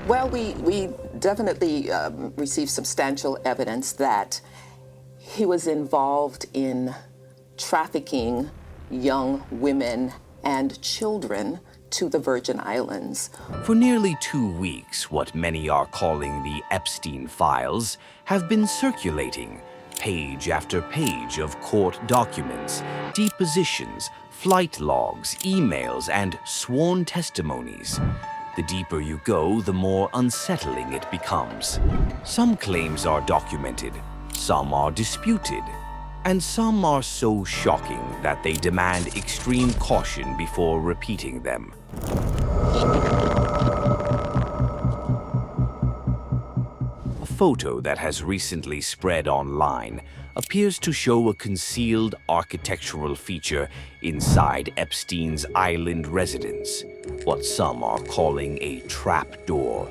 Well, we definitely received substantial evidence that he was involved in trafficking young women and children to the Virgin Islands. For nearly 2 weeks, what many are calling the Epstein files have been circulating, page after page of court documents, depositions, flight logs, emails, and sworn testimonies. The deeper you go, the more unsettling it becomes. Some claims are documented, some are disputed, and some are so shocking that they demand extreme caution before repeating them. A photo that has recently spread online appears to show a concealed architectural feature inside Epstein's island residence, what some are calling a trapdoor.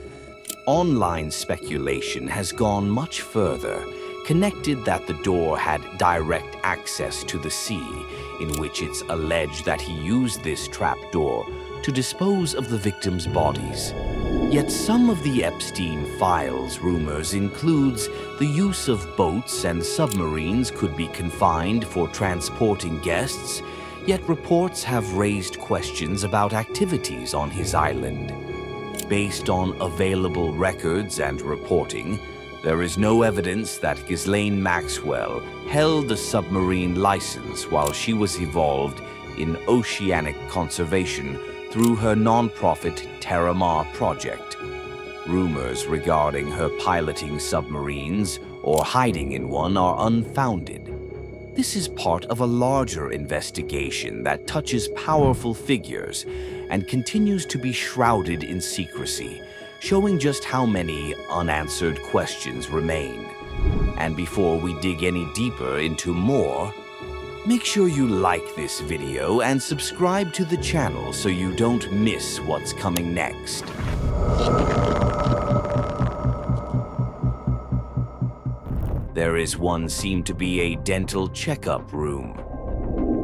Online speculation has gone much further, connected that the door had direct access to the sea, in which it's alleged that he used this trapdoor to dispose of the victims' bodies. Yet some of the Epstein files rumors includes the use of boats and submarines could be confined for transporting guests, yet reports have raised questions about activities on his island. Based on available records and reporting, there is no evidence that Ghislaine Maxwell held a submarine license while she was involved in oceanic conservation through her non-profit Terramar project. Rumors regarding her piloting submarines or hiding in one are unfounded. This is part of a larger investigation that touches powerful figures and continues to be shrouded in secrecy, showing just how many unanswered questions remain. And before we dig any deeper into more, make sure you like this video and subscribe to the channel so you don't miss what's coming next. There is one seemed to be a dental checkup room.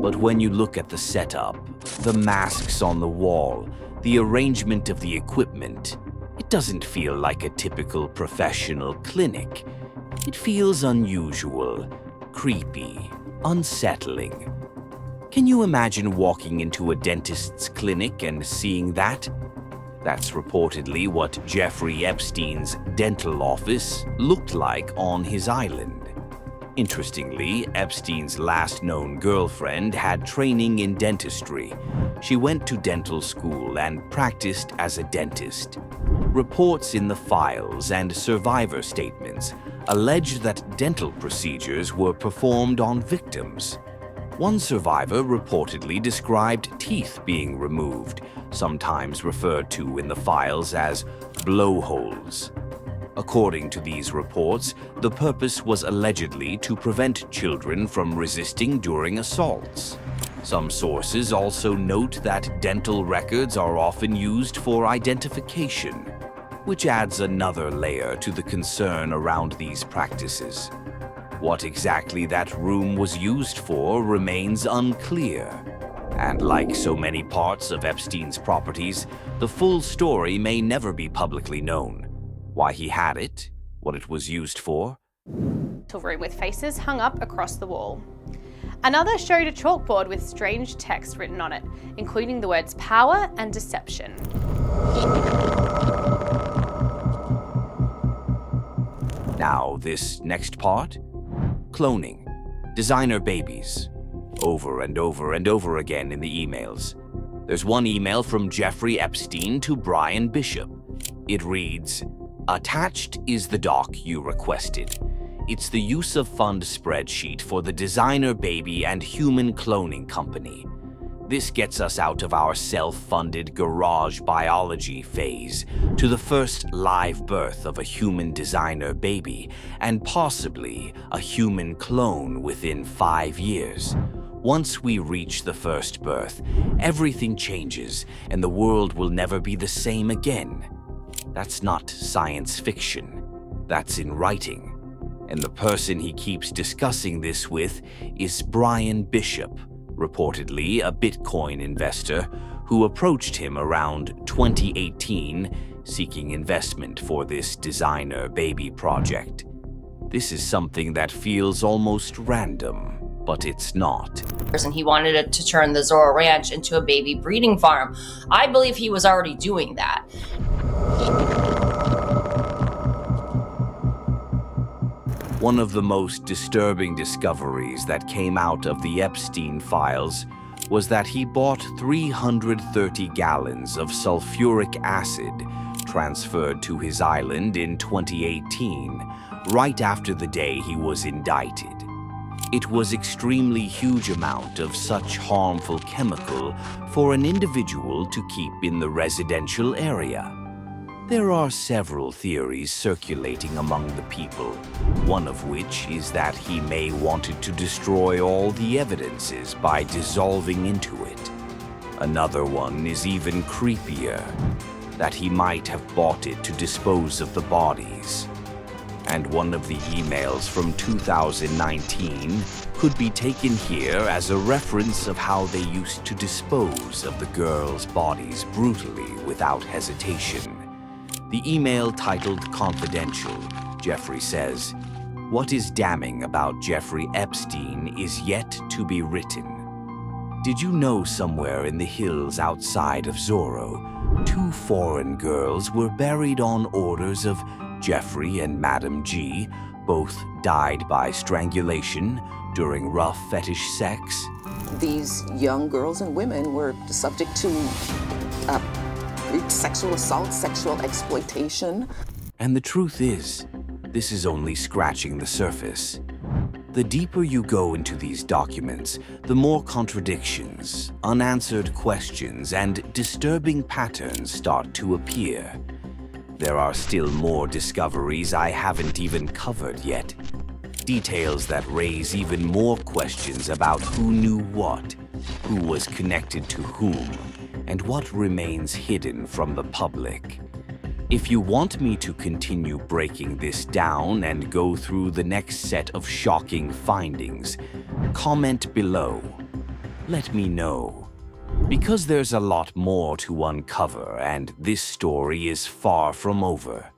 But when you look at the setup, the masks on the wall, the arrangement of the equipment, it doesn't feel like a typical professional clinic. It feels unusual, creepy, unsettling. Can you imagine walking into a dentist's clinic and seeing that? That's reportedly what Jeffrey Epstein's dental office looked like on his island. Interestingly, Epstein's last known girlfriend had training in dentistry. She went to dental school and practiced as a dentist. Reports in the files and survivor statements allege that dental procedures were performed on victims. One survivor reportedly described teeth being removed, sometimes referred to in the files as blowholes. According to these reports, the purpose was allegedly to prevent children from resisting during assaults. Some sources also note that dental records are often used for identification, which adds another layer to the concern around these practices. What exactly that room was used for remains unclear. And like so many parts of Epstein's properties, the full story may never be publicly known. Why he had it, what it was used for. Room with faces hung up across the wall. Another showed a chalkboard with strange text written on it, including the words power and deception. Now, this next part? Cloning. Designer babies. Over and over and over again in the emails. There's one email from Jeffrey Epstein to Brian Bishop. It reads, "Attached is the doc you requested. It's the use of fund spreadsheet for the designer baby and human cloning company. This gets us out of our self-funded garage biology phase to the first live birth of a human designer baby and possibly a human clone within 5 years. Once we reach the first birth, everything changes and the world will never be the same again." That's not science fiction. That's in writing. And the person he keeps discussing this with is Brian Bishop, reportedly a Bitcoin investor who approached him around 2018 seeking investment for this designer baby project. This is something that feels almost random, but it's not. And he wanted it to turn the Zorro Ranch into a baby breeding farm. I believe he was already doing that. One of the most disturbing discoveries that came out of the Epstein files was that he bought 330 gallons of sulfuric acid transferred to his island in 2018, right after the day he was indicted. It was extremely huge amount of such harmful chemical for an individual to keep in the residential area. There are several theories circulating among the people, one of which is that he may wanted to destroy all the evidences by dissolving into it. Another one is even creepier, that he might have bought it to dispose of the bodies. And one of the emails from 2019 could be taken here as a reference of how they used to dispose of the girls' bodies brutally without hesitation. The email titled Confidential, Jeffrey says, "What is damning about Jeffrey Epstein is yet to be written. Did you know somewhere in the hills outside of Zorro, 2 foreign girls were buried on orders of Jeffrey and Madam G, both died by strangulation during rough fetish sex?" These young girls and women were subject to sexual assault, sexual exploitation. And the truth is, this is only scratching the surface. The deeper you go into these documents, the more contradictions, unanswered questions, and disturbing patterns start to appear. There are still more discoveries I haven't even covered yet. Details that raise even more questions about who knew what, who was connected to whom, and what remains hidden from the public. If you want me to continue breaking this down and go through the next set of shocking findings, comment below. Let me know. Because there's a lot more to uncover, and this story is far from over.